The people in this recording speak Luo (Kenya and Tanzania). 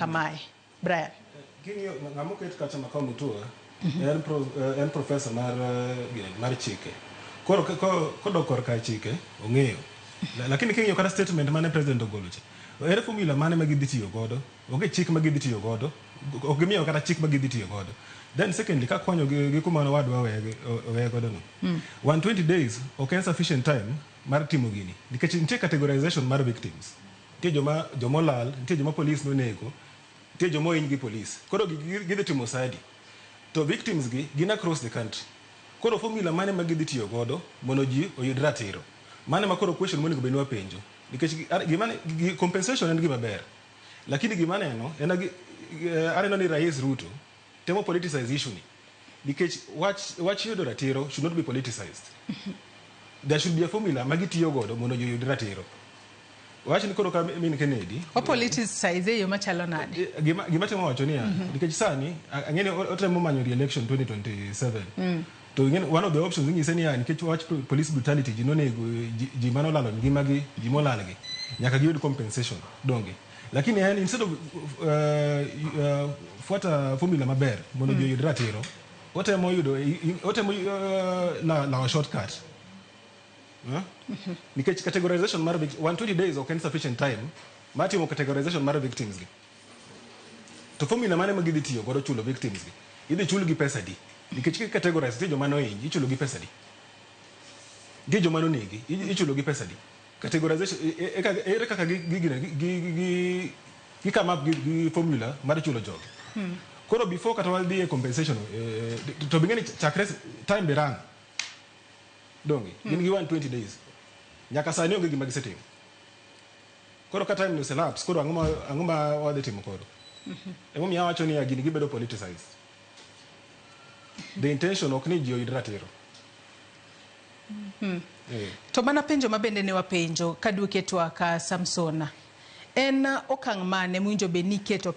kamae. Brian. King'yo ng'amo ket kacha makao mutua en professor mar chike. Koro kodok korka chike ong'eyo. Lakini king'yo kata statement mane president ogolo cha. Ere formula mane ma gidhi tiyo godo? Onge chik ma gidhi tiyo godo. Ok gimiyo kata chik ma gidhi tiyo godo. Then secondly, ka konyo gi kuma wadwa weye godo no. 120 days ok en sufficient time mar timo gini. Nikech nitie categorization mar victims. Nitie joma olal, nitie joma police nonego, nitie joma hiny gi police. Koro gidhi timo sadi. To victims gi gin across the country. Koro formula mane ma gidhi tiyo godo mondo ji oyud ratiro. Mane ma koro question monego benwa penjo. Nikech compensation en gima ber. Lakini gima neno aneno ni Rais Ruto temo politicize issue ni. Nikech wach yudo ratiro should not be politicized. There should be a formula ma gitiyo godo mondo ji oyud ratiro. Wach ni koro ka min Kennedy o politicize yo machalo nade. Gima temo wacho ni nikech sani ang'eni otemo manyo re-election 2027. To one of the options ng'ise ni nikech wach police brutality ji nonego ji manolalo ngimagi ji molalgi nyaka giyud compensation donge. Lakini instead of fuata formula maber mondo ji oyud ratiro otemo la shortcut. Nikech categorization mar 120 days ok en sufficient time matimo categorization mar victims gi. To formula mane ma gidhi tiyo godo chulo victims gi idhi chul gi pesa di. Nikech categorize tiyo joma nohinyi ichulo gi pesa di. Tiyo joma nonegi ichulo gi pesa di. Categorization ere kaka gi come up gi formula mar chulo job. Koro before kata wadhi e compensation to bingeni chakre time be run donge gin gi 120 days nyaka sani onge gima gisetimo. Koro ka time no elapse koro ang'oma wadhi timo koro. Emomiyo awacho ni gini gibedo politicized. The intention ok ni ji oyud ratiro. To mana penjo mabende ne wapenjo kadwe ketwa ka Samsona en okang' mane mwinjo be ni keto